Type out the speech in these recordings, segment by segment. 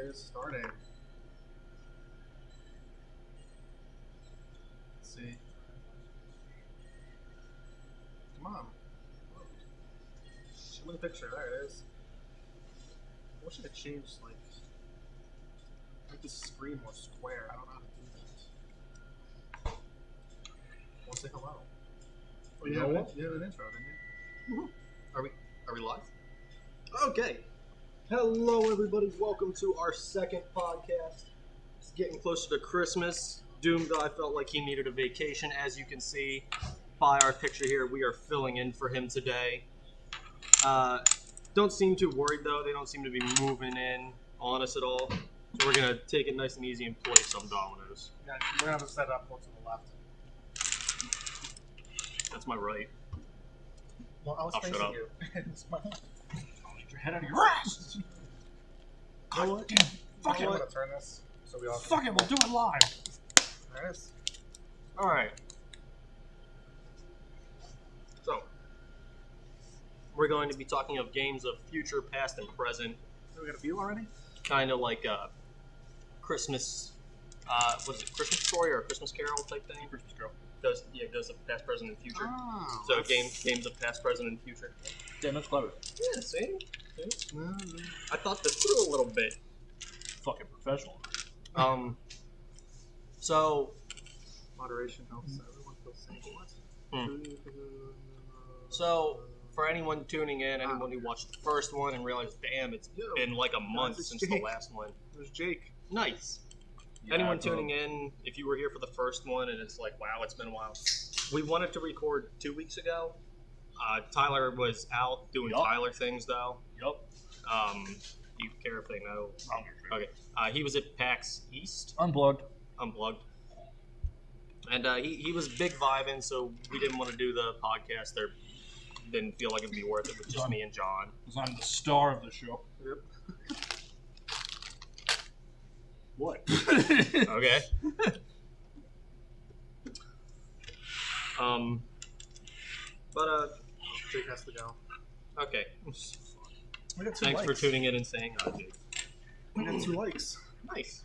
is starting. Let's see. Come on. Show me the picture. There it is. I wish I could change, make this screen more square. I don't know how to do that. Well, say hello. Oh, you have an intro, didn't you? Are we live? Okay. Hello, everybody. Welcome to our second podcast. It's getting closer to Christmas. Doom Guy felt like he needed a vacation. As you can see by our picture here, we are filling in for him today. Don't seem too worried, though. They don't seem to be moving in on us at all. So we're going to take it nice and easy and play some dominoes. Yeah, we're going to have to set up one to the left. That's my right. Well, I was facing shut up. you. It's my left. Get your head out of your ass! God damn. Fuck it. I'm going to turn this so we all can... Fuck it, we'll do it live! There it is. Alright. So, we're going to be talking of games of future, past, and present. We got a view already? Kind of like a Christmas, was it Christmas Story or a Christmas Carol type thing? Christmas Carol. Does of past, present, and future. Oh, So games of past, present, and future. Damn, that's clever. Yeah, see? I thought this through a little bit. Fucking professional. So, Moderation helps everyone feel safe. What? So, for anyone tuning in, anyone who watched the first one and realized, damn, it's been like a month it's since the Jake. last one. There's Jake. Nice. Yeah, Anyone tuning in, if you were here for the first one and it's like, wow, it's been a while. We wanted to record 2 weeks ago. Tyler was out doing Yup. Tyler things, though. Yup. You care if they know? I don't care. Okay. He was at PAX East, Unplugged. Unplugged. And he was big vibing, so we didn't want to do the podcast. There didn't feel like it'd be worth it with just me and John. Because I'm the star of the show. Yep. What? Okay. Jake has to go. Okay. We got 2 Thanks likes. for tuning in and saying hi, Jake. We got 2 likes. Nice.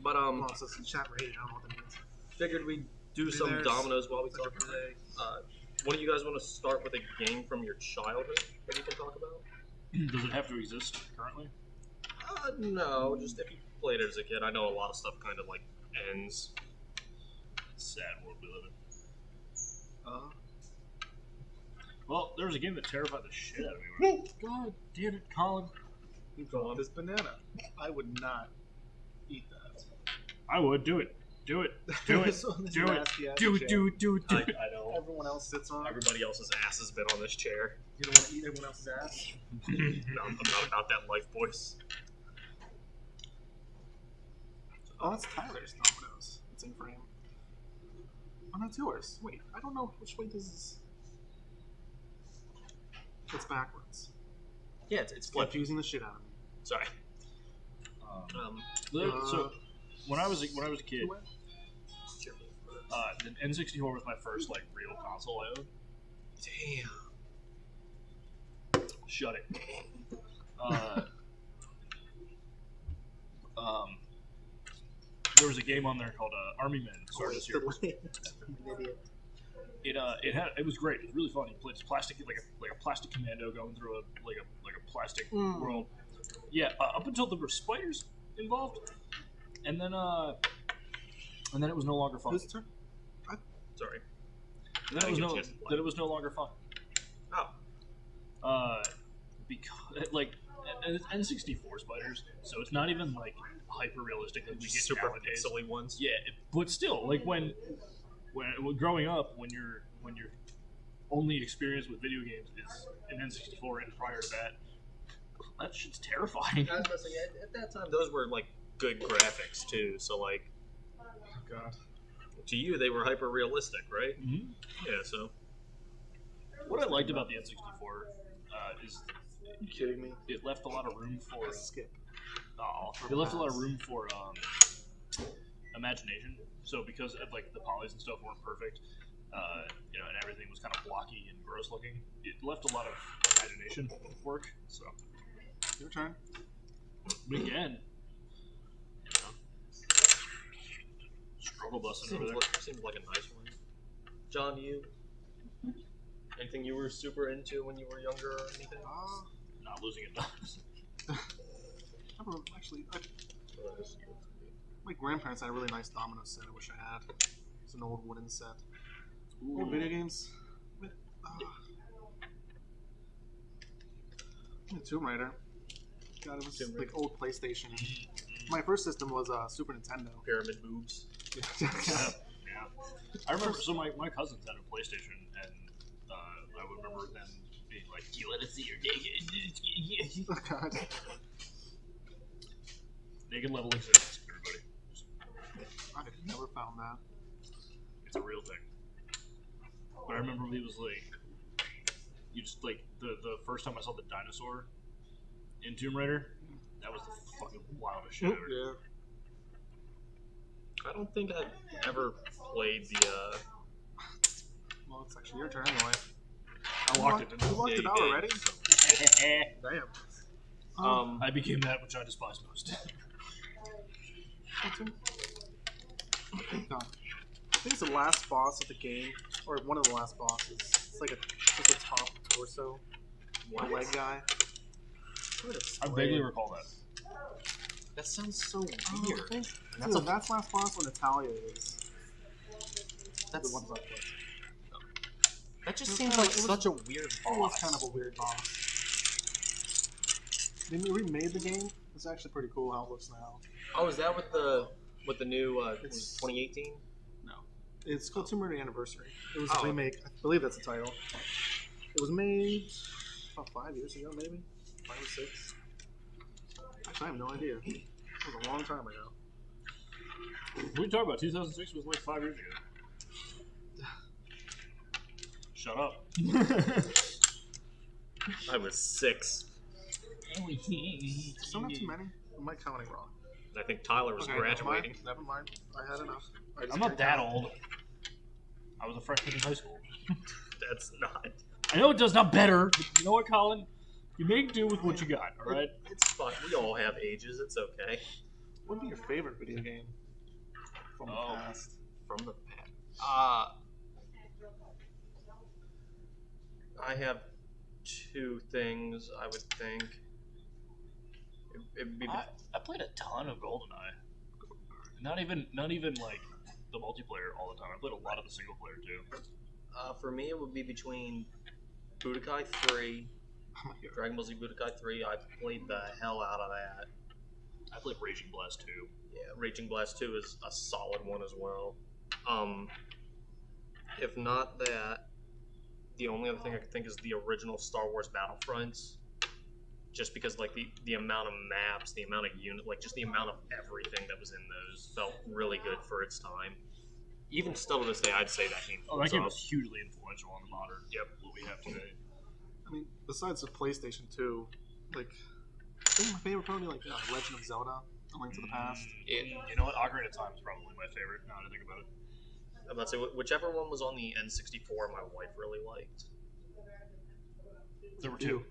But Oh, it says chat rating. I don't know what that means. figured we'd do some There's- dominoes while we talk today. One of you guys want to start with a game from your childhood that you can talk about? Does it have to exist currently? No, just if you played it as a kid. I know a lot of stuff kind of like ends. Sad world we live in. Well, there was a game that terrified the shit out of me. God damn it, Colin. This banana. I would not eat that. I would. Do it. Do it. Do it. So this Do it. nasty ass Do it. chair Do it. Do it. Do I it. know. Everyone else sits on. Everybody else's ass has been on this chair. You don't want to eat everyone else's ass? No, I'm not about that life, boys. Oh, that's Tyler's dominoes. It's in frame. Oh, no, it's yours. Wait, I don't know which way this is. It's backwards. Yeah, it's flipped. Confusing the shit out of me. Sorry. So when I was a kid, the N64 was my first like real console I owned. Damn. Shut it. There was a game on there called Army Men. Started this year. It was great. It was really fun. You played this plastic like a plastic commando going through a plastic world. Yeah, up until there were spiders involved, and then it was no longer fun. Whose turn? Sorry. And then it was no longer fun. Oh. Because like and it's N64 spiders, so it's not even like hyper realistic like we get Super nowadays. silly ones. Yeah, but still, like when growing up, when your only experience with video games is an N64, and prior to that shit's terrifying. I was gonna say, at that time, those were like good graphics too. So like, Oh, God. to you, they were hyper realistic, right? Mm-hmm. Yeah. So What I liked about the N64 is Are you kidding me? it left a lot of room for Skip. it left a lot of room for imagination. So because like the polys and stuff weren't perfect, and everything was kind of blocky and gross looking, it left a lot of imagination work. So Your turn. but again, struggle busting over there. Seems like a nice one. John, you? Anything you were super into when you were younger or anything? Not losing it. My grandparents had a really nice domino set. I wish I had. It's an old wooden set. Old video games. Tomb Raider. God, it was like old PlayStation. My first system was Super Nintendo. Pyramid boobs. Yeah. I remember. So my cousins had a PlayStation, and I would remember them being like, "Do you want to see your naked?" Oh God. Naked level exists, everybody. I never found that. It's a real thing. But I remember it was like, you just like the first time I saw the dinosaur in Tomb Raider, that was the fucking wildest shit ever. Yeah. I don't think I've ever played the. Well, it's actually your turn anyway. I locked it. You locked it out already? Damn. I became that which I despise most. I think it's the last boss of the game, or one of the last bosses. It's like just a top torso, one leg guy. I vaguely recall that. That sounds so weird. That's the last boss when Natalia is. That's the one that that just seems like such a weird boss. It was kind of a weird boss. They remade the game. It's actually pretty cool how it looks now. Oh, is that with the new 2018? No, it's called Tomb Raider Anniversary. It was a remake. I believe that's the title. It was made about 5 years ago, maybe 5 or 6. Actually, I have no idea. It was a long time ago. What are you talking about? 2006 was like 5 years ago. Shut up. I was 6. Still not too many. Am I counting wrong? I think Tyler was graduating. Never mind. I had enough. I'm not that old. I was a freshman in high school. That's not. I know it does not better. But you know what, Colin? You make do with what you got, all right? It's fine. We all have ages. It's okay. What would be your favorite video game from the past? From the past. I have 2 things. I would think. It'd be I played a ton of GoldenEye. Not even like the multiplayer all the time. I played a lot of the single player too. For me, it would be between Budokai 3, Dragon Ball Z Budokai 3. I played the hell out of that. I played Raging Blast 2. Yeah, Raging Blast 2 is a solid one as well. If not that, the only other thing I could think is the original Star Wars Battlefronts. Just because, like, the amount of maps, the amount of like, just the amount of everything that was in those felt really good for its time. Even still to this day, I'd say that game. That game was hugely influential on the modern. What we have today. I mean, besides the PlayStation 2, like, I think my favorite probably like Legend of Zelda: A Link to the Past. You know what? Ocarina of Time is probably my favorite. Now that I think about it. I'm about to say whichever one was on the N64, my wife really liked. There were 2.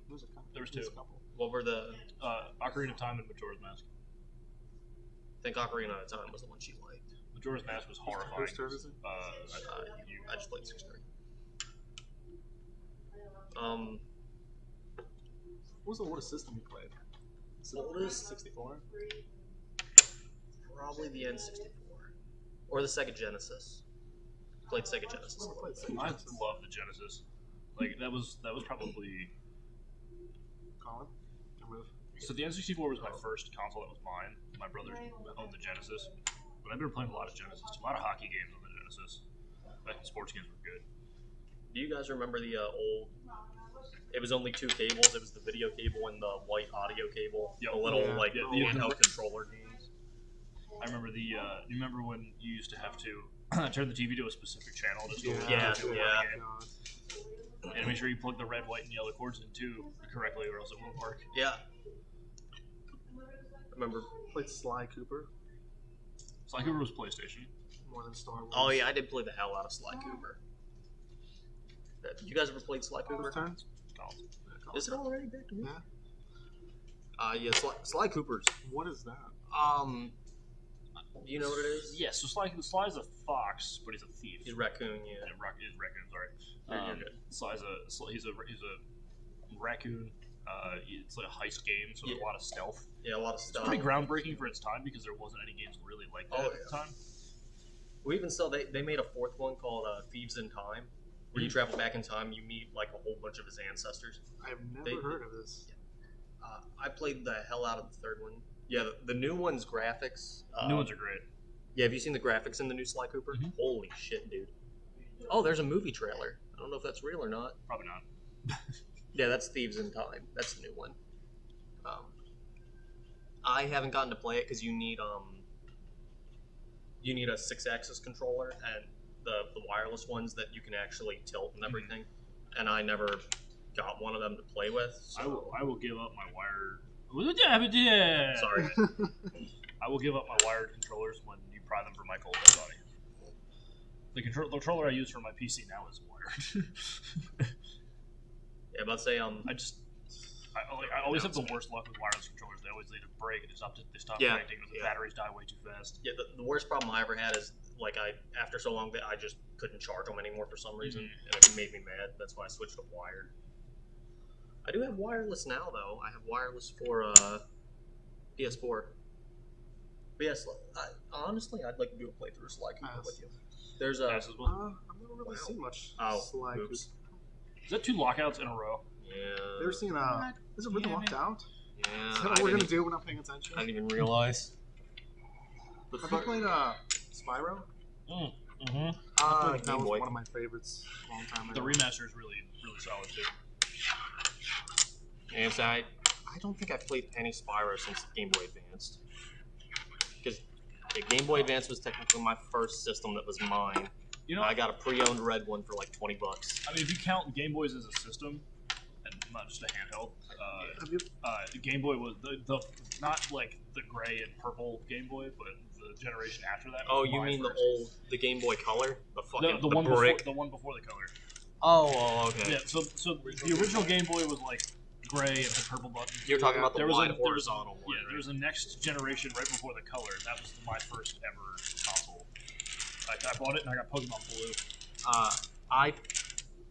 There was 2. What were the Ocarina of Time and Majora's Mask? I think Ocarina of Time was the one she liked. Majora's Mask was horrifying. Whose turn is it? I just played 63. What was the oldest system you played? Oldest? 64? Probably the N64. Or the Sega Genesis. Played Sega Genesis. I love the Genesis. Like, that was probably... Colin? So the N64 was my first console that was mine. My brother owned the Genesis. But I've been playing a lot of Genesis. A lot of hockey games on the Genesis. Like, sports games were good. Do you guys remember the old... It was only 2 cables. It was the video cable and the white audio cable. Yep. The little, the handheld controller games. I remember do you remember when you used to have to turn the TV to a specific channel just to and make sure you plug the red, white, and yellow cords in too correctly, or else it won't work. Yeah. I remember. Played Sly Cooper. Sly Cooper was PlayStation. More than Star Wars. Oh yeah, I did play the hell out of Sly Cooper. You guys ever played Sly Cooper? Turn? Is it already back to me? Yeah. Yeah, Sly Cooper's. What is that? Do you know what it is? Yeah, so Sly's a fox, but he's a thief. He's raccoon, yeah. He's raccoon. Sorry. You're good. He's a raccoon. It's like a heist game, so there's a lot of stealth. Yeah, a lot of It's stuff. pretty groundbreaking for its time because there wasn't any games really like that at the time. Well, even still, they made a fourth one called Thieves in Time, where you travel back in time. You meet like a whole bunch of his ancestors. I've never heard of this. I played the hell out of the third one. Yeah, the new one's graphics. New ones are great. Yeah, have you seen the graphics in the new Sly Cooper? Mm-hmm. Holy shit, dude! Oh, there's a movie trailer. I don't know if that's real or not. Probably not. Yeah, that's Thieves in Time. That's the new one. I haven't gotten to play it because you need a 6-axis controller and the wireless ones that you can actually tilt and everything. And I never got one of them to play with. So. I will give up my wired. Sorry. I will give up my wired controllers when you pry them from my cold body. The controller I use for my PC now is wired. Yeah, but say I always have the worst luck with wireless controllers. They always lead to break and they stop connecting because the batteries die way too fast. Yeah, the worst problem I ever had is after so long that I just couldn't charge them anymore for some reason, and it made me mad. That's why I switched to wired. I do have wireless now, though. I have wireless for PS4. But yes, honestly, I'd like to do a playthrough of Sly Cooper with you. There's a. I've never really seen much Sly Cooper. Is that 2 lockouts in a row? Yeah. Ever seen is it Rhythm Locked Out? Yeah. Is that what we're gonna do when I'm paying attention? I didn't even realize. Have you played Spyro? Mm-hmm. That was one of my favorites a long time ago. The remaster is really, really solid too. And so I don't think I've played any Spyro since Game Boy Advance. Because the Game Boy Advance was technically my first system that was mine. You know, I got a pre-owned red one for like $20. I mean, if you count Game Boys as a system, and not just a handheld, the Game Boy was the not like the gray and purple Game Boy, but the generation after that. Oh, you mean the Game Boy Color, the one brick, before the color. Oh, okay. Yeah, so the original Game Boy was like gray and the purple buttons. You're talking about the wide horizontal one. Yeah, there was a next generation right before the color. That was my first ever console. I bought it and I got Pokemon Blue.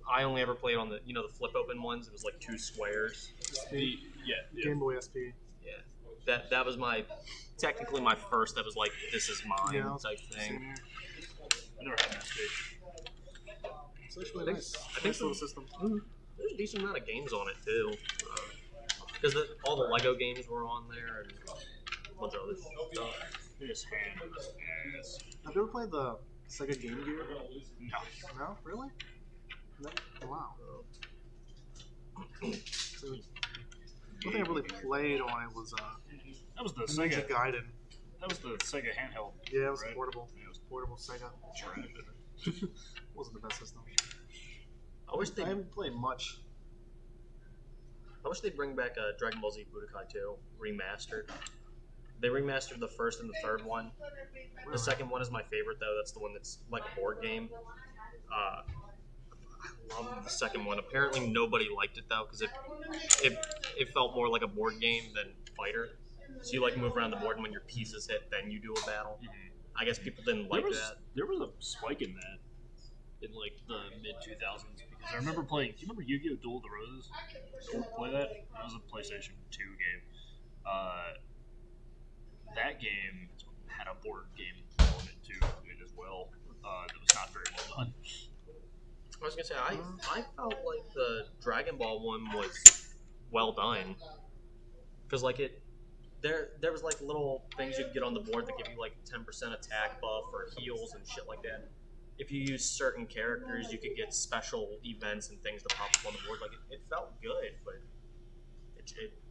I only ever played on the flip open ones. It was like 2 squares. Game Boy SP. Yeah, that was technically my first. That was like this is mine type thing. I never had an SP. It's actually nice. I think little system. There's a decent amount of games on it too. Because all the Lego games were on there and a bunch of other stuff. This hand is ass. Have you ever played the Sega Game Gear? No. No? Really? No? Wow. So, one thing I really played on it was that was the Ninja Sega Gaiden. That was the Sega handheld. Yeah, it was right? portable. Yeah, it was Portable Sega. trash. Wasn't the best system. I haven't played much. I wish they'd bring back Dragon Ball Z Budokai 2 remastered. They remastered the first and the third one. The second one is my favorite though. That's the one that's like a board game. I love the second one. Apparently nobody liked it though because it felt more like a board game than fighter. So you like move around the board and when your pieces hit, then you do a battle. Mm-hmm. I guess people didn't like that. There was a spike in that in like the mid 2000s because I remember playing. Do you remember Yu-Gi-Oh! Duel of the Roses? Did you play that? That was a PlayStation 2 game. That game had a board game element to it as well. That was not very well done. I was gonna say I felt like the Dragon Ball one was well done because like there was like little things you could get on the board that give you like 10% attack buff or heals and shit like that. If you use certain characters, you could get special events and things to pop up on the board. Like it felt good, but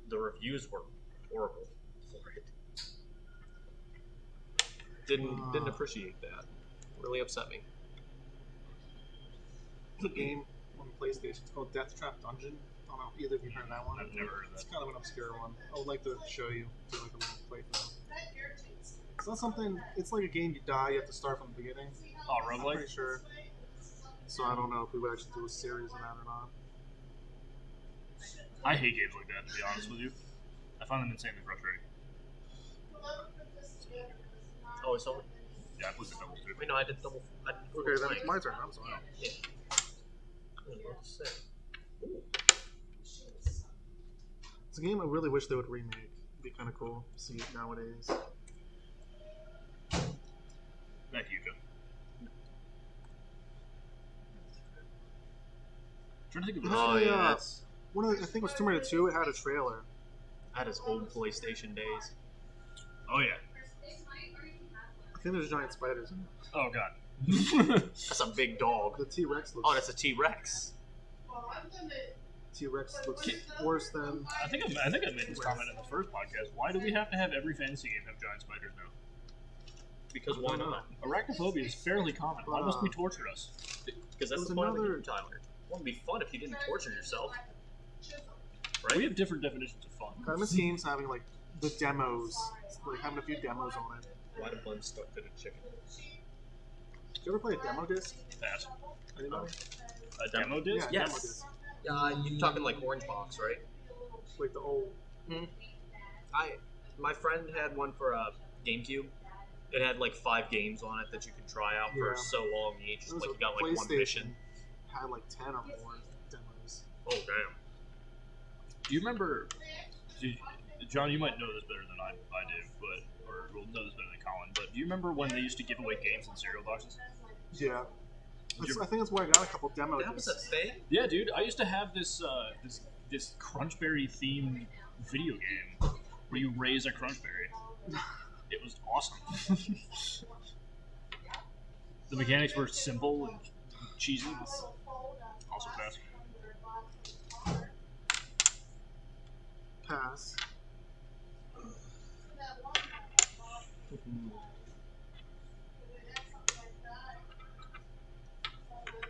the reviews were horrible for it. Didn't appreciate that. Really upset me. There's a game on PlayStation. It's called Death Trap Dungeon. I don't know if either of you heard of that one. I've never heard of that. It's kind of an obscure one. I would like to show you. Do like a little playthrough. It's not something. It's like a game you die. You have to start from the beginning. Oh, I'm roguelike? pretty sure. So I don't know if we would actually do a series of that or not. I hate games like that, to be honest with you. I find them insanely frustrating. Oh Oh, it's over. Yeah, I played the double too. Wait, no, I did double. I did Okay, then it's my turn. I'm sorry. Yeah. Let's see. It's a game I really wish they would remake. It'd be kind of cool to see it nowadays. Thank you, Joe. Trying to think of Oh Actually, yeah, that's one of the, I think it was Tomb Raider 2. It had a trailer. that is old PlayStation days. Oh yeah. I think there's giant spiders in it. Oh god. That's a big dog. The T-Rex looks. Oh, that's a T-Rex. T-Rex looks worse than. I think I made this comment in the first podcast. Why do we have to have every fantasy game have giant spiders now? Because why not? Arachnophobia is fairly common. Why must we torture us? Because that's There's the point of the another- game, Tyler. It wouldn't be fun if you didn't torture yourself. We Right? have different definitions of fun. I miss games having like the demos, like having a few demos on it. Why the bun stuck to the chicken? Did you ever play a demo disc? Pass. Anybody? A demo disc? Yeah, Yes. demo disc. You're talking like Orange Box, right? Like the old. My friend had one for GameCube. It had like 5 games on it that you could try out for Yeah. so long each. There was Like a you got like one PlayStation mission. Had like 10 or more demos. Oh damn! Do you remember, John? You might know this better than I do, but or will know this better than Colin. But do you remember when they used to give away games in cereal boxes? Yeah. I think that's why I got a couple demo That was a discs. thing. Yeah, dude. I used to have this this Crunchberry themed video game where you raise a Crunchberry. It was awesome. The mechanics were simple and cheesy, but also fast. Pass.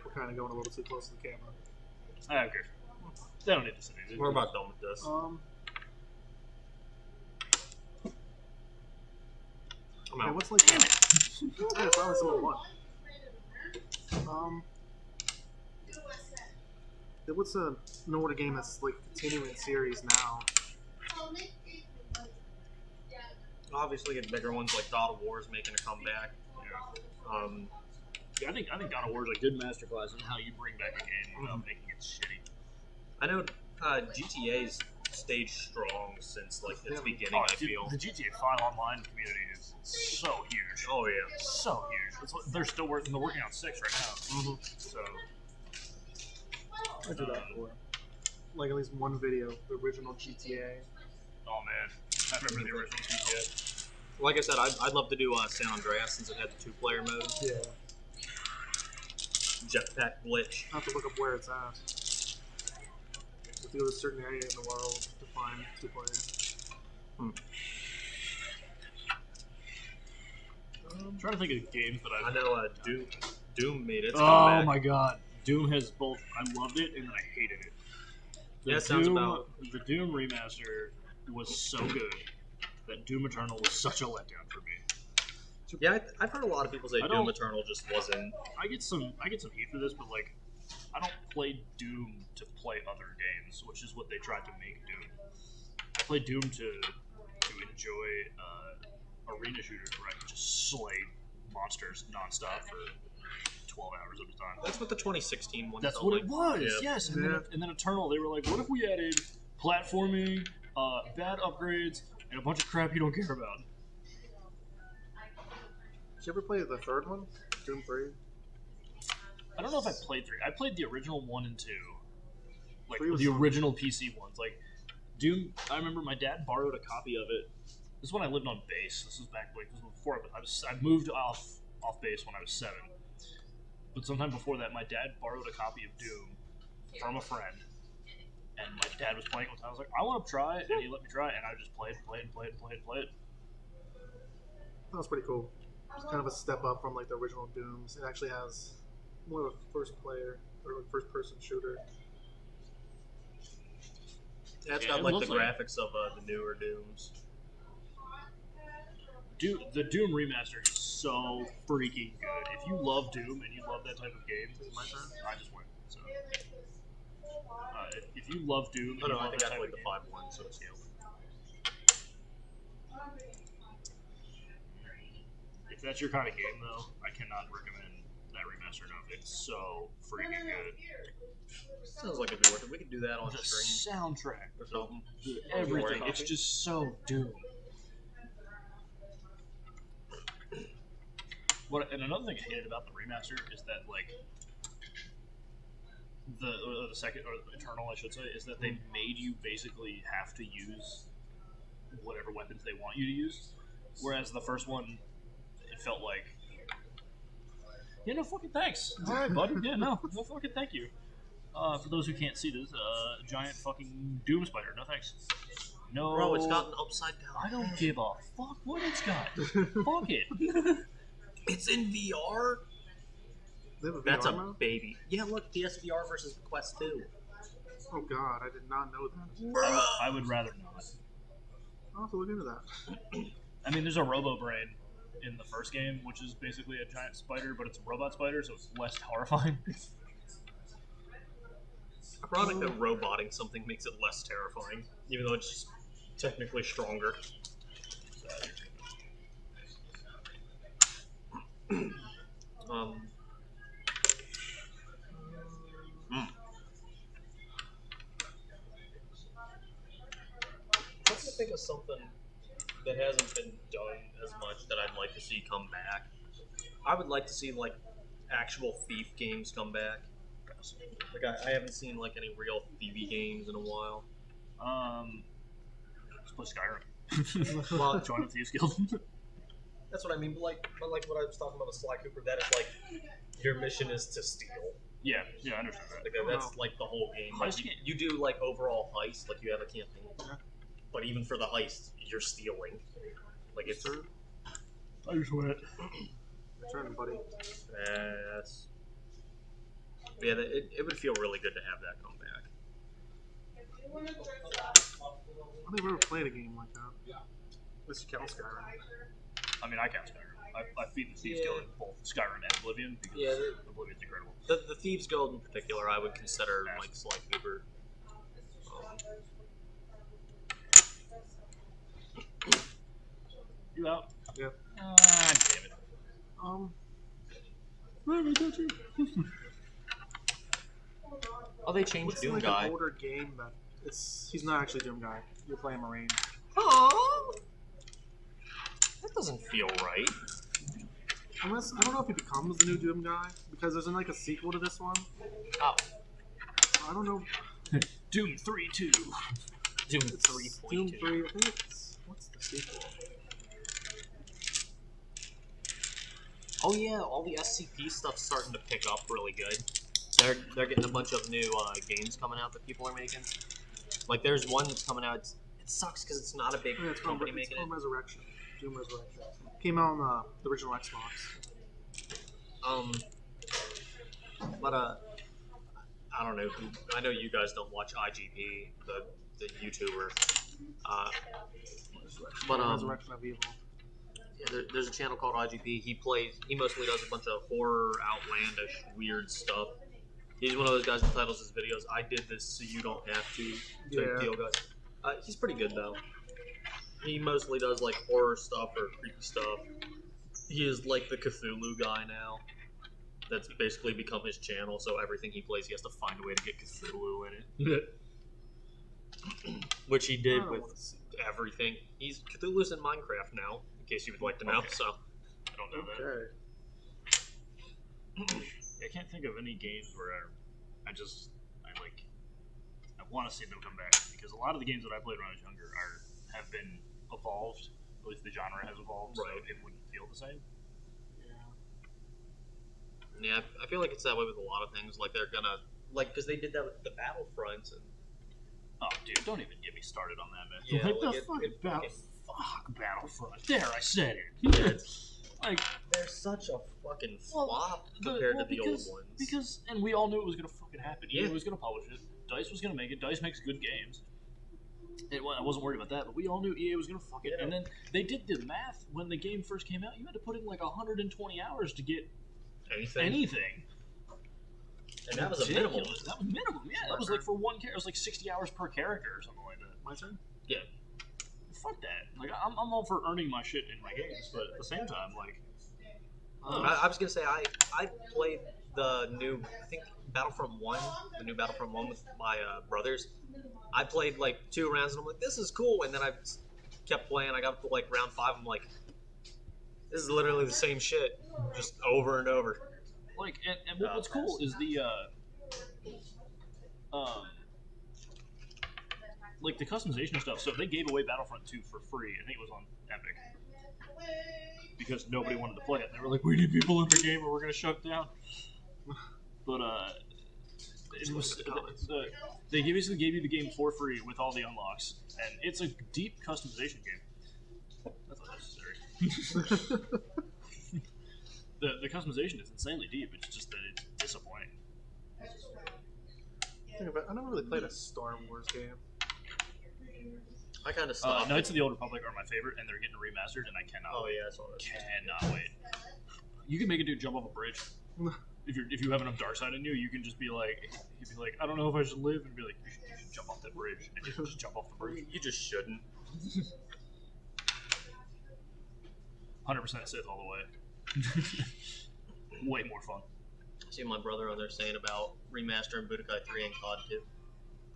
We're kind of going a little too close to the camera. I don't care. They don't need to say anything. We're about done with this. I'm Okay, out. what's like? Damn it! Yeah, finally someone won. What's a Nordic game that's like continuing series now? Obviously, get bigger ones like God of War is making a comeback. Yeah, I think God of War is a good masterclass in how you bring back a game without making it shitty. I know GTA's stayed strong since like its beginning. I dude, feel. the GTA 5 online community is so huge. Oh yeah. So huge. They're still working. They're working on 6 right now. So I did that before. Like at least one video, the original GTA. oh man, I remember the original GTA. Like I said, I'd love to do San Andreas since it had the 2-player mode. Yeah. Jetpack glitch. I have to look up where it's at. If you go to a certain area in the world to find 2 players. I'm trying to think of games that I know Doom made its Oh comeback. my god, Doom has both. I loved it and then I hated it. Yeah, sounds Doom, about- the Doom remaster was so good that Doom Eternal was such a letdown for me. Yeah, I've heard a lot of people say I Doom don't- Eternal just wasn't. I get some heat for this, but like, I don't play Doom to play other games, which is what they tried to make Doom. I play Doom to enjoy arena shooters where I can just slay monsters nonstop for 12 hours at a time. That's what the 2016 one. That's felt what like. it was. Yeah. Yes, Yeah. and then Eternal, they were like, what if we added platforming, bad upgrades, and a bunch of crap you don't care about? Did you ever play the third one? Doom 3? I don't know if I played 3. I played the original 1 and 2. Like, 3 was the fun. original PC ones. Like, Doom, I remember my dad borrowed a copy of it. This is when I lived on base. This was back, like, this was before I moved off base when I was 7. But sometime before that, my dad borrowed a copy of Doom from a friend. And my dad was playing it with it. I was like, I want to try it, and he let me try it, and I just played it. That was pretty cool. It's kind of a step up from like the original Dooms. It actually has more of a first player or like first person shooter. Yeah, it's Yeah, got it like the looks like- graphics of the newer Dooms. The Doom remaster is so freaking good. If you love Doom and you love that type of game, My turn. I just went. So, if you love Doom, Oh and no, you I love think that I type played of the game, 5-1, so it's if that's your kind of game, though, I cannot recommend that remaster enough. It's so freaking good. Sounds like it'd be worth it. We could do that on The stream soundtrack, or something. everything. It's just so Doom. And another thing I hated about the remaster is that, like, the second, or Eternal, I should say, is that they made you basically have to use whatever weapons they want you to use. Whereas the first one, it felt like, yeah, no fucking thanks. All right, bud. Yeah, no fucking thank you. For those who can't see this, giant fucking Doom spider. No thanks. No. Bro, it's got an upside down. I don't give a fuck what it's got. Fuck it. It's in VR. That's VR a baby. Yeah, look, PSVR versus Quest 2. Oh god, I did not know that. Bruh. I would rather not. I'll have to look into that. I mean, there's a Robo Brain in the first game, which is basically a giant spider, but it's a robot spider, so it's less horrifying. Ironic that roboting something makes it less terrifying, even though it's just technically stronger. Let's think of something that hasn't been done as much that I'd like to see come back. I would like to see like actual Thief games come back. Like I haven't seen like any real Thief games in a while. Let's play Skyrim. Well, Join the Thieves Guild. that's what I mean. But like what I was talking about with Sly Cooper, that is like your mission is to steal. Yeah, I understand that. Like that's like the whole game. Like, you do like overall heist, like you have a campaign. Yeah. But even for the heist, you're stealing. Like it's. I just went. Your turn, buddy. Yes. Yeah, it would feel really good to have that come back. I don't think I've ever played a game like that. Unless you count Skyrim. I mean, I count Skyrim. I feed the Thieves Guild in both Skyrim and Oblivion because Oblivion's incredible. The Thieves Guild in particular, I would consider like Sly Cooper. You out? Yeah. Damn it. Whatever, don't you? Oh, they changed It's Doom like Guy. an older game that he's not actually Doom Guy. You're playing Marine. Oh, that doesn't feel right. Unless I don't know if he becomes the new Doom Guy because there's like a sequel to this one. Oh, I don't know. Doom 3-2. Doom It's 3.2. Doom 3. I think it's what's the sequel? Oh yeah, all the SCP stuff's starting to pick up really good. They're getting a bunch of new games coming out that people are making. Like there's one that's coming out. It sucks because it's not a big company making it. Resurrection. Doom Resurrection. Came out on the original Xbox. But I don't know. I know you guys don't watch IGP, the YouTuber. But Resurrection of Evil. yeah, there's a channel called IGP. He mostly does a bunch of horror, outlandish, weird stuff. He's one of those guys that titles his videos, "I did this so you don't have to," type deal, guys. He's pretty good though. He mostly does like horror stuff or creepy stuff. He is like the Cthulhu guy now. That's basically become his channel, so everything he plays, he has to find a way to get Cthulhu in it. Which he did with everything. Cthulhu's in Minecraft now, in case you would like to know, so. I don't know that. I can't think of any games where I want to see them come back because a lot of the games that I played when I was younger have been evolved. At least the genre has evolved, Right. So it wouldn't feel the same. Yeah, I feel like it's that way with a lot of things. Like they're gonna, because they did that with the Battlefronts and. Oh, dude, don't even get me started on that, man. Yeah, Like, fuck Battlefront. There, I said it. It's, Like, they're such a fucking flop compared to the old ones. And we all knew it was gonna fucking happen. Yeah. EA was gonna publish it. DICE was gonna make it. DICE makes good games. I wasn't worried about that, but we all knew EA was gonna fuck it. Yeah. And then they did the math when the game first came out. You had to put in like 120 hours to get anything. And that was a minimum. That was minimum, yeah. That was like for one character. It was like 60 hours per character or something like that. My turn? Yeah. Fuck that. Like, I'm all for earning my shit in my games, but at the same time, like, I was gonna say I played the new Battlefront 1, the new Battlefront 1 with my brothers. I played like 2 rounds and I'm like, this is cool, and then I kept playing. I got to like round 5. I'm like, this is literally the same shit, just over and over. Like, and what's cool is the like the customization stuff. So they gave away Battlefront 2 for free. I think it was on Epic because nobody wanted to play it. They were like, "We need people in the game, or we're gonna shut it down." But it was they basically gave you the game for free with all the unlocks, and it's a deep customization game. That's unnecessary. The customization is insanely deep. It's just that it's disappointing. I never really played a Star Wars game. I kind of stopped. Knights of the Old Republic are my favorite, and they're getting remastered, and I cannot. Oh yeah, I saw that. Cannot wait. You can make a dude jump off a bridge. If you have enough dark side in you, you can just be like, he'd be like, I don't know if I should live, and be like, you should jump off that bridge, and you just jump off the bridge. You just shouldn't. 100% Sith all the way. Way more fun. I see my brother on there saying about remastering Budokai 3 and COD 2.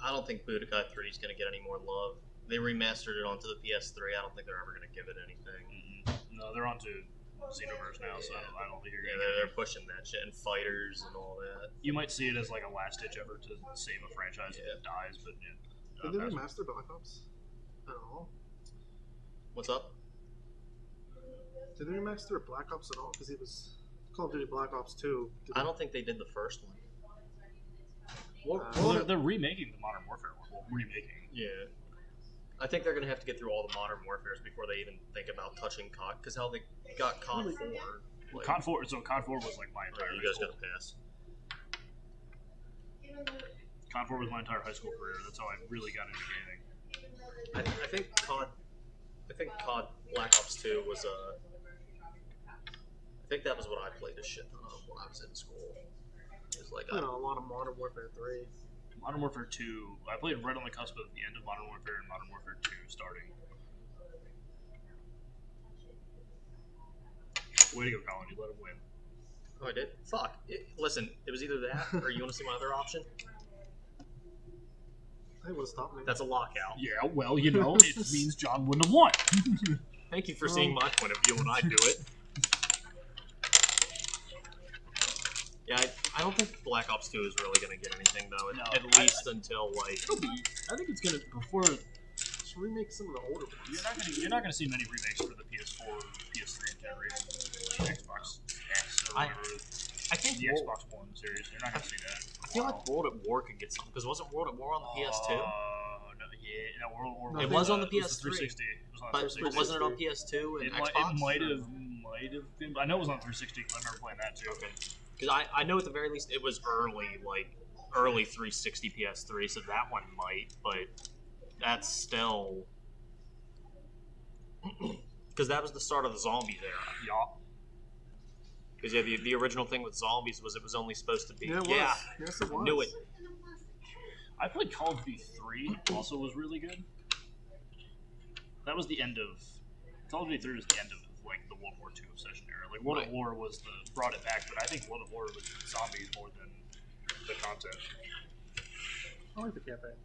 I don't think Budokai 3 is going to get any more love. They remastered it onto the PS3. I don't think they're ever going to give it anything. Mm-hmm. No, they're onto Xenoverse now, so I don't think you're going to they're pushing that shit, and fighters and all that. You might see it as like a last-ditch effort to save a franchise if it dies, but yeah. Did they remaster Black Ops at all? What's up? Did they remaster Black Ops at all? Because it was Call of Duty Black Ops 2. I don't think they did the first one. Well, they're remaking the Modern Warfare one. Well, remaking. Yeah. I think they're going to have to get through all the Modern Warfares before they even think about touching COD, because how they got COD 4. Well, COD 4, so COD 4 was like my entire you guys got to pass. COD 4 was my entire high school career. That's how I really got into gaming. I think COD Black Ops 2 was I think that was what I played a shit ton of when I was in school. It was like I know a lot of Modern Warfare 3. Modern Warfare 2, I played right on the cusp of the end of Modern Warfare and Modern Warfare 2 starting. Way to go, Colin. You let him win. Oh, I did? Fuck. Listen, it was either that or you want to see my other option? Hey, would have stopped me. That's a lockout. Yeah, well, you know, it means John wouldn't have won. Thank you for seeing my point of view when I do it. Yeah, I don't think Black Ops 2 is really going to get anything, though, at least until, like... I think it's going to, before... Just remake some of the older ones. You're not going to see many remakes for the PS4, PS3 generation, like Xbox X, or whatever. I think the Xbox One series. You're not going to see that. I feel like World at War could get something, because wasn't World at War on the PS2? No, World at War. No, it was on the PS3. PS3. It was on 360. But wasn't it on PS2 and Xbox? It might have been. I know it was on 360 because I remember playing that too. Okay. Because I know at the very least it was early 360 PS3, so that one might, but that's still... Because that was the start of the zombies era. Yeah. Because the original thing with zombies was it was only supposed to be... Yeah, it was. Yeah, Yes, it was. knew it. I played Call of Duty 3, also was really good. That was the end of... Call of Duty 3 was the end of like the World War II obsession era. Like World at War was brought it back, but I think World at War was zombies more than the content. I like the campaign.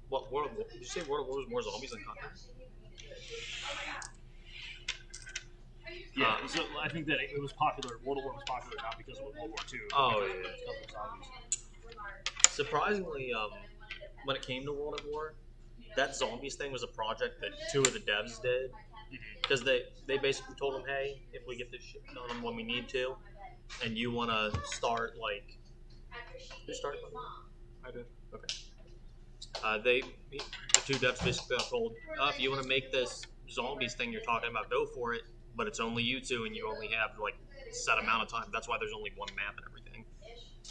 What, World of War? Did you say World of War was more zombies than content? Yeah, so I think that it was popular. World at War was popular not because of World War II. Oh, because yeah. of zombies. Surprisingly, when it came to World at War, that zombies thing was a project that 2 of the devs did. Because they basically told them, hey, if we get this shit done when we need to, and you want to start, like... Who started? I did. Okay. The 2 devs basically got told, if you want to make this zombies thing you're talking about, go for it, but it's only you 2, and you only have, like, a set amount of time. That's why there's only 1 map and everything.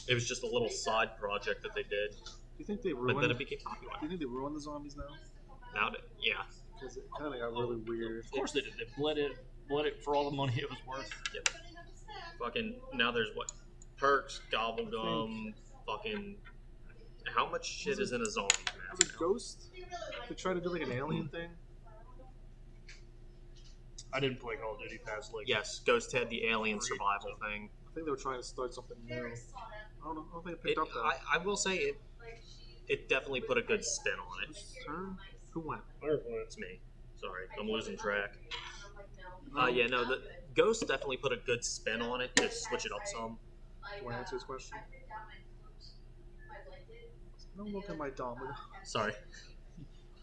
It was just a little side project that they did. Do you think they ruined... But then it became popular. Do you think they ruined the zombies now? Yeah. Because it kind of got really weird. Of course they did. They bled it for all the money it was worth. Yep. Fucking, now there's what? Perks, Gobblegum, fucking... How much shit is in a zombie map? Was it Ghost? They tried to do like an alien thing? I didn't play Call of Duty past like. Yes, Ghost had the alien survival thing. I think they were trying to start something new. I don't think it picked up though. I will say it definitely put a good spin on it. Whose turn? Who went? It's me. Sorry, I'm losing track. The Ghost definitely put a good spin on it to switch it up some. Do I answer his question? Don't look at my domino. Sorry.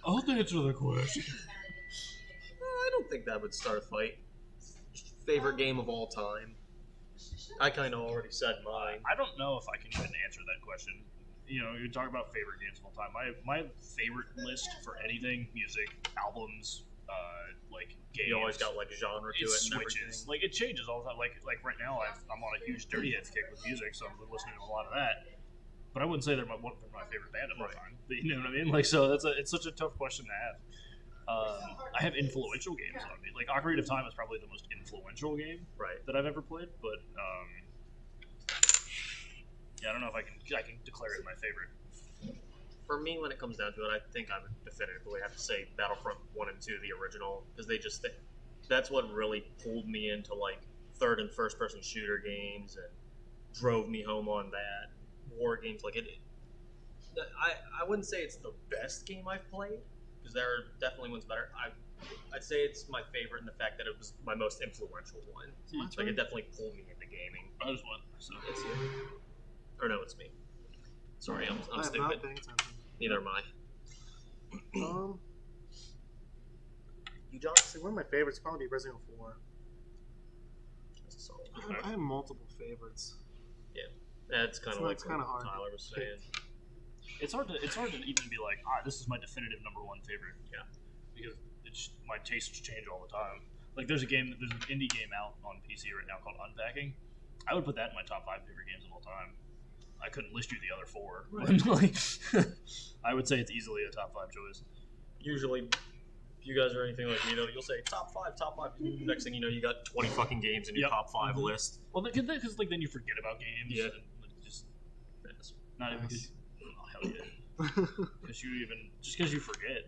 I'll answer the question. I don't think that would start a fight. Favorite game of all time? I kind of already said mine. I don't know if I can even answer that question. You know, you talk about favorite games of all time. My favorite list for anything, music, albums, like games. You always got like genre to it. It And switches. everything. Like it changes all the time. Like right now, I'm on a huge Dirty Heads kick with music, so I'm listening to a lot of that. But I wouldn't say they're one of my favorite band of all time. But you know what I mean? Like, so it's such a tough question to have. I have influential games on me. Like Ocarina of Time is probably the most influential game that I've ever played. But I don't know if I can declare it my favorite. For me, when it comes down to it, I think I would definitively have to say Battlefront 1 and 2, the original, because that's what really pulled me into like third and first person shooter games and drove me home on that. War games like it. I wouldn't say it's the best game I've played, because there are definitely ones better. I'd say it's my favorite in the fact that it was my most influential one. Like it definitely pulled me into gaming. I just won. So it's you. Or no, it's me. Sorry, I'm stupid. Not paying attention. Neither am I. You, John? See, one of my favorites would probably be Resident Evil 4. I have multiple favorites. Yeah, that's kind of like kind of hard. Tyler was saying. It's hard to even be like, this is my definitive number one favorite. Yeah, because my tastes change all the time. Like there's an indie game out on PC right now called Unpacking. I would put that in my top 5 favorite games of all time. I couldn't list you the other 4. Right. Like, I would say it's easily a top 5 choice. Usually, if you guys are anything like me, though, you'll say top 5. Next thing you know, you got 20 fucking games in your top 5 list. Well, because like then you forget about games. Yeah. And just not even because. Oh hell yeah. Because you forget.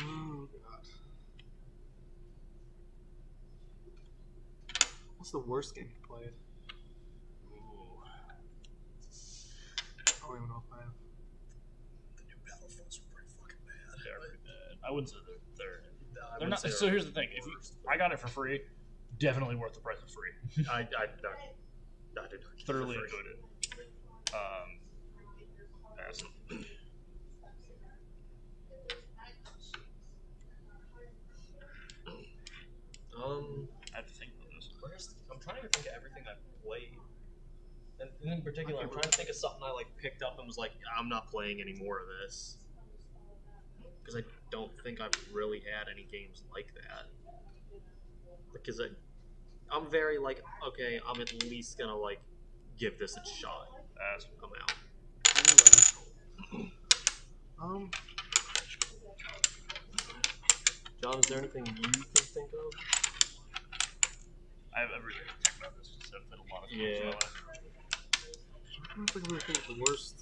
Oh god. What's the worst game you played? Ooh. I don't even know if I have. The new Battlefronts are pretty fucking bad. They're pretty bad. I wouldn't say they're not. So here's the thing: I got it for free, definitely worth the price of free. I did not thoroughly enjoyed it. Pass it. I have to think about this. I'm trying to think of everything I've played. And in particular, I'm trying to think of something I like picked up and was like, I'm not playing any more of this. Because I don't think I've really had any games like that. Because I'm very like, okay, I'm at least gonna like give this a shot as I'm out. John, is there anything you can think of? I really have to think about this because I've been a lot of times. Yeah. I don't think I'm gonna think of the worst.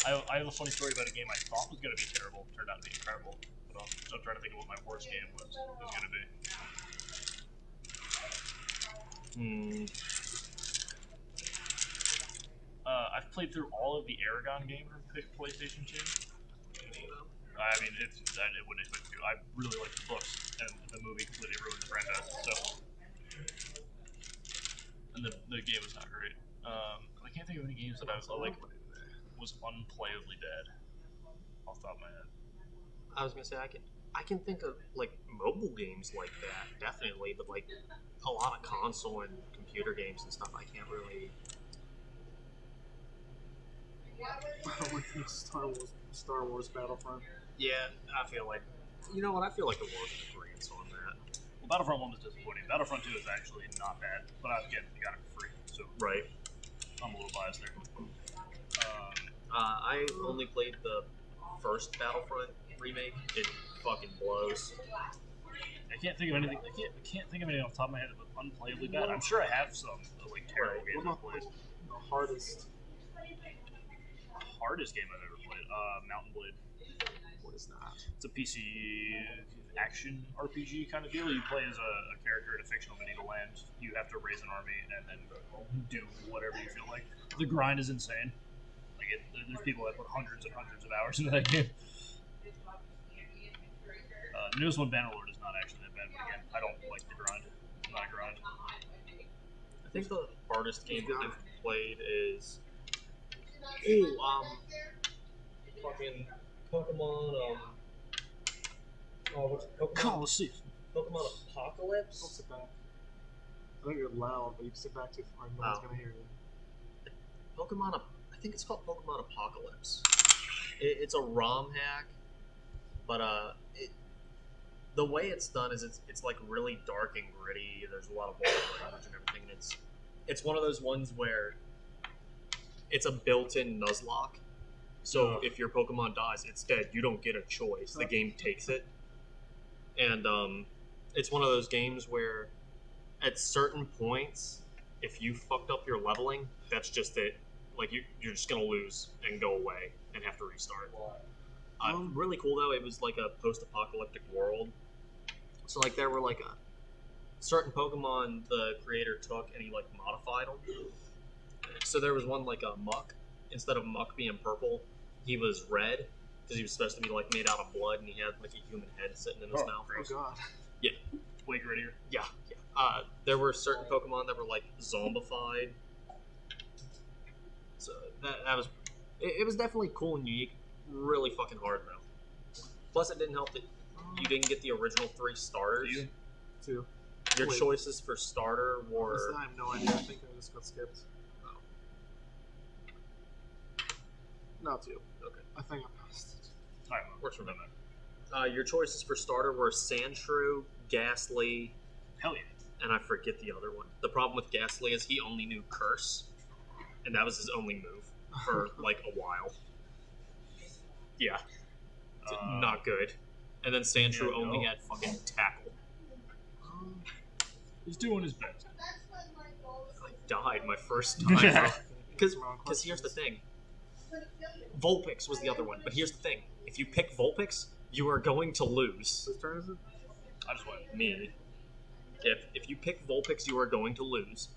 I have a funny story about a game I thought was going to be terrible. Turned out to be incredible. But I'm still trying to think of what my worst game was going to be. I've played through all of the Aragon games from PlayStation 2. I mean, it wouldn't expect you. I really like the books, and the movie completely ruined the franchise. So, and the game was not great. I can't think of any games that I was unplayably bad off the top of my head. I was gonna say I can think of like mobile games like that, definitely, but like a lot of console and computer games and stuff, I can't really. Star Wars Battlefront. Yeah, I feel like, you know what? I feel like the world agrees on that. Well, Battlefront 1 was disappointing. Battlefront 2 is actually not bad, but again, you got it for free, so right. I'm a little biased there. I only played the first Battlefront remake. It fucking blows. I can't think of anything. I can't think of anything off the top of my head that was unplayably bad. I'm sure I have some like terrible games I played. The hardest hardest game I've ever played. Mountain Blade. What is that? It's a PC action RPG kind of deal. You play as a character in a fictional medieval land. You have to raise an army and then do whatever you feel like. The grind is insane. Like there's people that put hundreds and hundreds of hours into that game. The newest one, Bannerlord, is not actually that bad, but again, I don't like the grind. I'm not a grind. I think the hardest game I've played is fucking Pokemon. What's it? Coliseum. Pokemon Apocalypse. Don't sit back. I think you're loud, but you sit back too far, no one's gonna hear you. I think it's called Pokemon Apocalypse. It's a ROM hack, but the way it's done is it's like really dark and gritty. There's a lot of water language and everything. And it's one of those ones where it's a built-in Nuzlocke. So if your Pokemon dies, it's dead. You don't get a choice. The game takes it. And it's one of those games where at certain points, if you fucked up your leveling, that's just it. Like you're just gonna lose and go away and have to restart. Really cool though. It was like a post-apocalyptic world. So like there were like a certain Pokemon the creator took and he like modified them. So there was one like a Muck. Instead of Muck being purple, he was red because he was supposed to be like made out of blood and he had like a human head sitting in his mouth. Oh god. Yeah. Way grittier. Yeah. There were certain Pokemon that were like zombified. So that was it was definitely cool and unique. Really fucking hard though. Plus, it didn't help that you didn't get the original 3 starters. Two. Your choices for starter were. I have no idea. I think I just got skipped. Oh. Not two. Okay. I think I passed it. I don't know. Works for them. Your choices for starter were Sandshrew, Ghastly, Hell yeah. and I forget the other one. The problem with Ghastly is he only knew Curse, and that was his only move for like a while. Yeah. Not good. And then Sandshrew only had fucking Tackle. He's doing his best. I died my first time. Because here's the thing. Vulpix was the other one, but here's the thing. If you pick Vulpix, you are going to lose. Whose turn is it? I just went. Me. If you pick Vulpix, you are going to lose.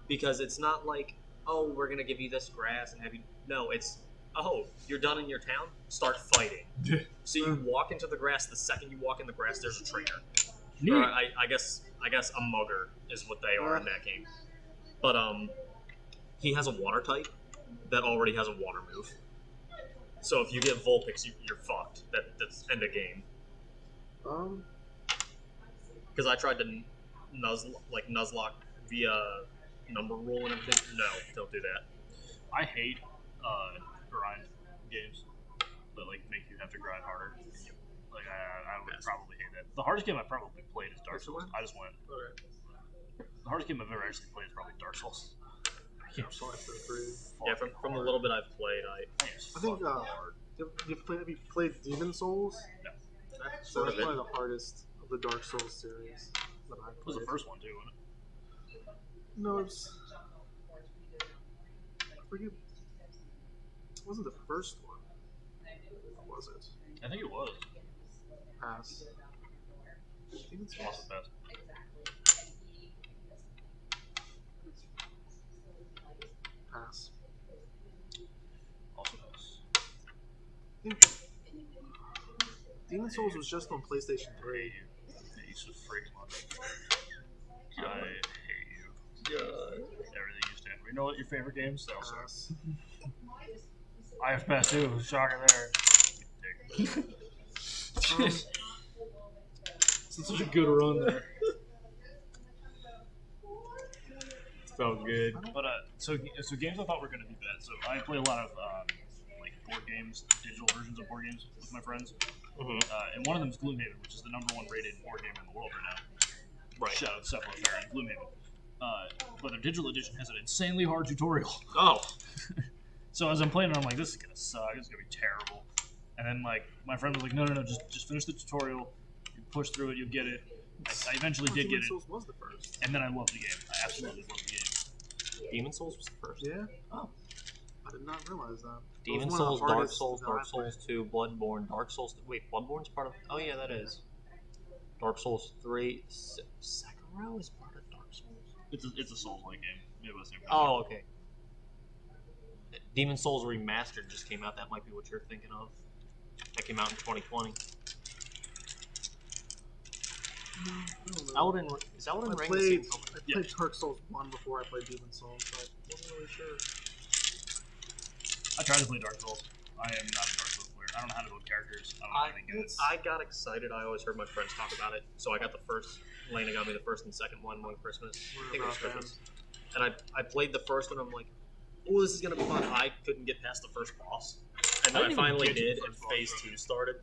Because it's not like, oh, we're going to give you this grass and have you... No, it's... Oh, you're done in your town? Start fighting. So you walk into the grass. The second you walk in the grass, there's a trainer. Or I guess a mugger is what they are in that game. But he has a water type that already has a water move. So if you get Vulpix, you're fucked. That's end of game. Because I tried to Nuzlocke via number rule and everything. No, don't do that. I hate grind games that like make you have to grind harder. Like I would probably hate that. The hardest game I probably played is Dark Souls. I just went. Okay. The hardest game I've ever actually played is probably Dark Souls. Yeah, from the little bit I've played, I think have you played Demon Souls? No. That's probably the hardest of the Dark Souls series that I played. It was the first one too, wasn't it? No, it's... I forget. It wasn't the first one. Was it? I think it was. Pass. Demon Souls. Also pass. Pass. Also pass. I think Demon Souls was just on PlayStation 3. Piece of freaking luck. I hate you. Everything you stand for. You know what your favorite game is? Pass. I have passed too. Shocker there. It's such a good run there. Felt good. But so games I thought were going to be bad. So I play a lot of like board games, digital versions of board games with my friends. Mm-hmm. And one of them is Gloomhaven, which is the #1 rated board game in the world right now. Right. Shout out to Cephalotary and Gloomhaven. But their digital edition has an insanely hard tutorial. Oh. So as I'm playing it, I'm like, this is gonna suck. This is gonna be terrible. And then like my friend was like, no, just finish the tutorial. You push through it, you'll get it. I eventually did get it. Demon Souls was the first. And then I loved the game. I absolutely loved the game. Demon Souls was the first. Yeah. Oh. I did not realize that. Demon That was one of Souls, the Dark hardest Souls, that Dark I Souls 2, Bloodborne, Dark Souls. Wait, Bloodborne's part of. Oh yeah, that is. Dark Souls 3. Sekiro is part of Dark Souls. It's a Souls-like game. It was Oh, okay. Demon Souls Remastered just came out. That might be what you're thinking of. That came out in 2020. Elden is Elden Ring the same company? I played Dark Souls 1 before I played Demon Souls, so I wasn't really sure. I tried to play Dark Souls. I am not a Dark Souls player. I don't know how to build characters. I don't know anything good. I got excited. I always heard my friends talk about it. So I got the first. Lena got me the first and second one Christmas. I think it was Christmas. And I played the first one. I'm like, oh, this is gonna be fun. I couldn't get past the first boss, and then I finally did, and Phase 2 started.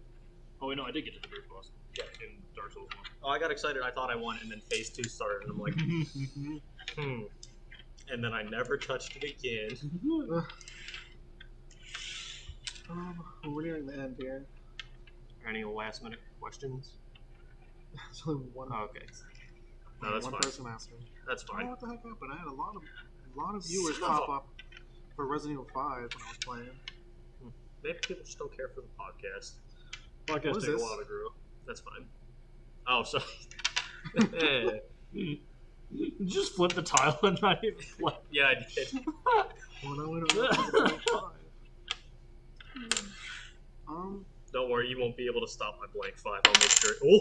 Oh wait, no, I did get to the first boss. Yeah, in Dark Souls 1. Oh, I got excited. I thought I won, and then Phase 2 started, and I'm like, And then I never touched it again. We're nearing the end here. Any last minute questions? There's only one. Oh, okay. No, that's one fine. person asking. That's I don't know fine. what the heck happened. I had a lot of viewers pop up for Resident Evil 5 when I was playing. Maybe people just don't care for the podcast. Podcast is take a this? while to grow. That's fine. Oh, sorry. You just flip the tile and not even play. Yeah, I did. Well, now we don't know Resident Evil 5. Don't worry, you won't be able to stop my blank 5. I'll make sure. Oh!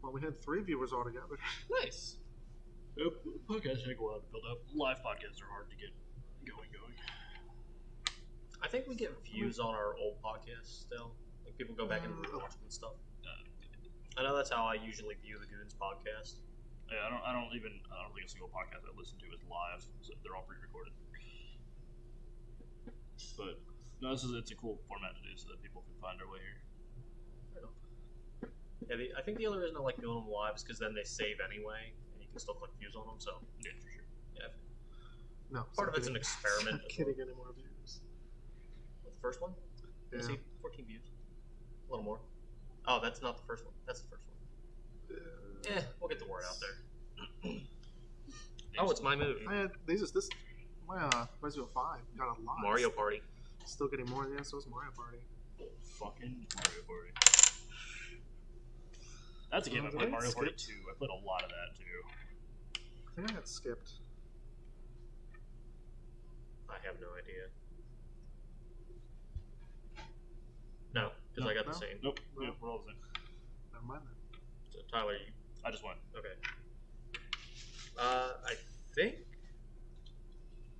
Well, we had 3 viewers altogether. Nice. Yep. Podcasts take a while to build up. Live podcasts are hard to get going. I think we get views on our old podcasts still. Like, people go back and watch them and stuff. I know that's how I usually view the Goons podcast. Yeah, I don't think a single podcast I listen to is live. So they're all pre-recorded. But no, it's a cool format to do so that people can find their way here. Yeah, I think the only reason I like doing them live is because then they save anyway, and you can still click views on them. So Yeah, for sure. yeah, No, part of it's an experiment. Not getting any more views. The first one, Yeah. see, 14 views, a little more. Oh, that's not the first one. That's the first one. We'll get the word out there. Oh, it's my movie. I had my Resident Evil 5 got a lot. Mario Party. Still getting more. Yeah, so is Mario Party. Fucking Mario Party. That's a game I Did played. I Mario Party skip? 2. I played a lot of that too. I think I got skipped. I have no idea. No, because I got the same. Nope. No. Yep, we're all the same. Never mind then. So, Tyler, you I just went. okay?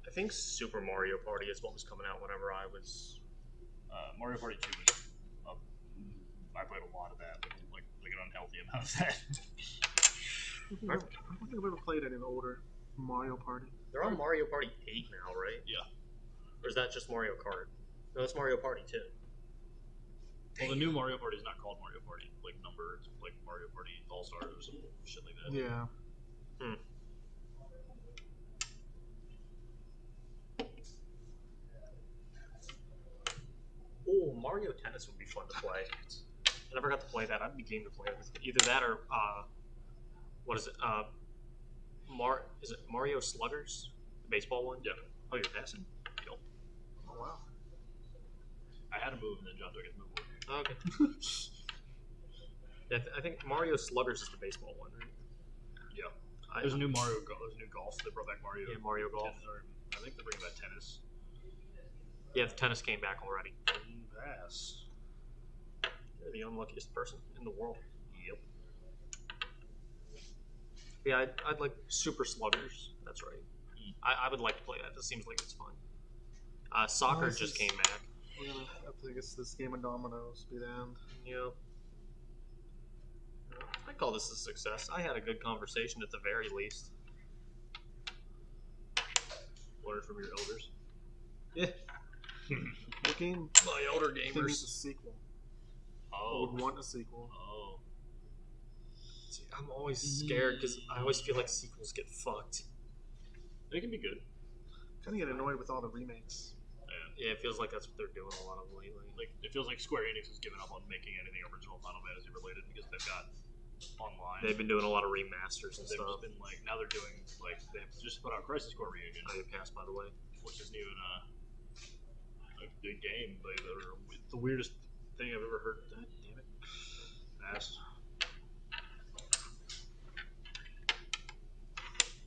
I think Super Mario Party is what was coming out whenever I was. Mario Party 2 was. I played a lot of that, like an unhealthy amount of that. I don't think I've ever played any older Mario Party. They're on Mario Party 8 now, right? Yeah. Or is that just Mario Kart? No, it's Mario Party 2. Well, the new Mario Party is not called Mario Party, like number. It's like Mario Party All Stars or some shit like that. Yeah. Oh, Mario Tennis would be fun to play. I never got to play that. I'd be game to play it. Either that or what is it? Is it Mario Sluggers? The baseball one? Yeah. Oh, you're passing. Cool. Oh wow. I had a move and then John took his move away. Oh, okay. Yeah, I think Mario Sluggers is the baseball one, right? Yeah. There's a new Mario. There's a new golf. They brought back Mario. Yeah, Mario Golf. I think they're bringing back tennis. Yeah, the tennis came back already. Pass. You're the unluckiest person in the world. Yep. Yeah, I'd like Super Sluggers. That's right. I would like to play that. It seems like it's fun. Soccer this just is- came back. We're gonna have to guess this game of dominoes be the end. Yep. I call this a success. I had a good conversation at the very least. Learn from your elders. Yeah. The game My elder needs gamers. a sequel. I Oh. would want a sequel. Oh. See, I'm always scared because I always feel like sequels get fucked. They can be good. Kind of get annoyed with all the remakes. Yeah, it feels like that's what they're doing a lot of lately. Like it feels like Square Enix has given up on making anything original Final Fantasy related because they've got online. They've been doing a lot of remasters and They've stuff. just been like now they're doing like they've just put out Crisis Core Reunion, I passed, by the way. which is new and a game. It's the weirdest thing I've ever heard. God damn it. Ass.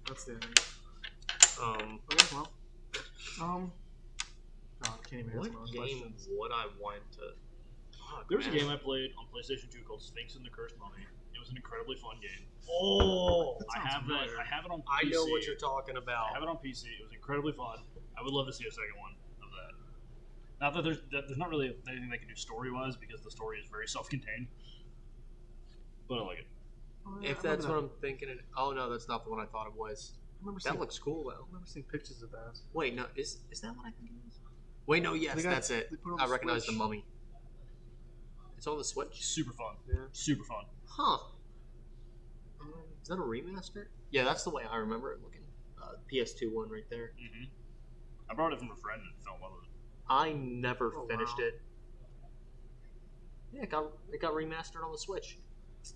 That's the end. Okay, well. God, I can't even answer my what own game questions. would I want to? There was a game I played on PlayStation 2 called Sphinx and the Cursed Mummy. It was an incredibly fun game. Oh, I have it on PC. I know what you're talking about. I have it on PC. It was incredibly fun. I would love to see a second one of that. Not that there's not really anything they can do story-wise because the story is very self-contained. But I like it. Oh, yeah, If that's what I'm thinking, oh no, that's not the one I thought it was. That looks cool though. I remember seeing pictures of that. Wait, no, is that what I think it is? Wait, no, yes, that's it. I recognize the Mummy. It's on the Switch. Super fun. Yeah. Super fun. Huh. Is that a remaster? Yeah, that's the way I remember it looking. PS2 one right there. Mm-hmm. I borrowed it from a friend and fell in love with it. I never finished wow. it. Yeah, it got remastered on the Switch.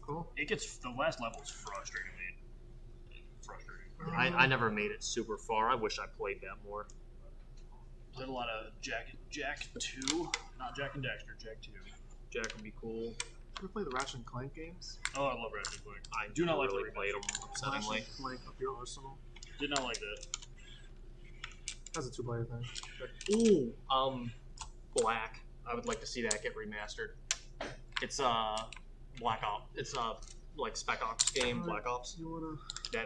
Cool. The last level is frustratingly frustrating. I never made it super far. I wish I played that more. Played a lot of Jack 2, not Jack and Daxter, Jack 2. Jack would be cool. Ever play the Ratchet and Clank games? Oh, I love Ratchet and Clank. I do not like really the played them upsettingly. Ratchet and Clank Up Your Arsenal. Did not like that. That's a 2-player thing. Ooh, Black. I would like to see that get remastered. It's Black Ops. It's like Spec Ops game, Black Ops. You wanna?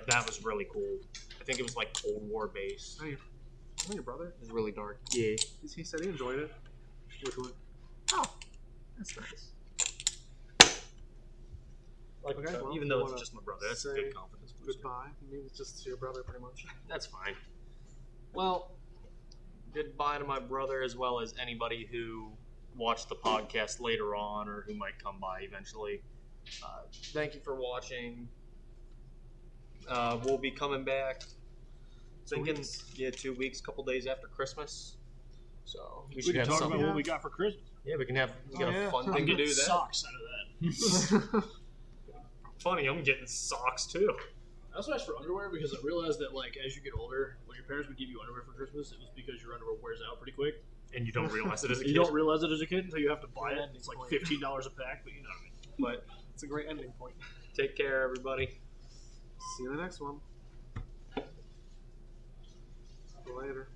That was really cool. I think it was like Cold War based. Oh, your brother? It was really dark. Yeah. He said he enjoyed it. Which one? Oh, that's nice. Like, Okay, well, even you though it's wanna just my brother, that's a say good confidence booster. Goodbye. I mean, it's just your brother, pretty much. That's fine. Well, goodbye to my brother as well as anybody who watched the podcast later on or who might come by eventually. Thank you for watching. We'll be coming back. 2 weeks. 2 weeks, couple days after Christmas. So We can talk about Yeah. what we got for Christmas. Yeah, we get Oh, a yeah. fun I'm thing to Get do then. socks out of that. Funny, I'm getting socks too. I also asked for underwear because I realized that, like, as you get older, when your parents would give you underwear for Christmas, it was because your underwear wears out pretty quick. And you don't realize it as a You kid. don't realize it as a kid until you have to buy it. Ending It's like point. $15 a pack, but you know what I mean. But It's a great ending point. take care, everybody. See you in the next one. Later.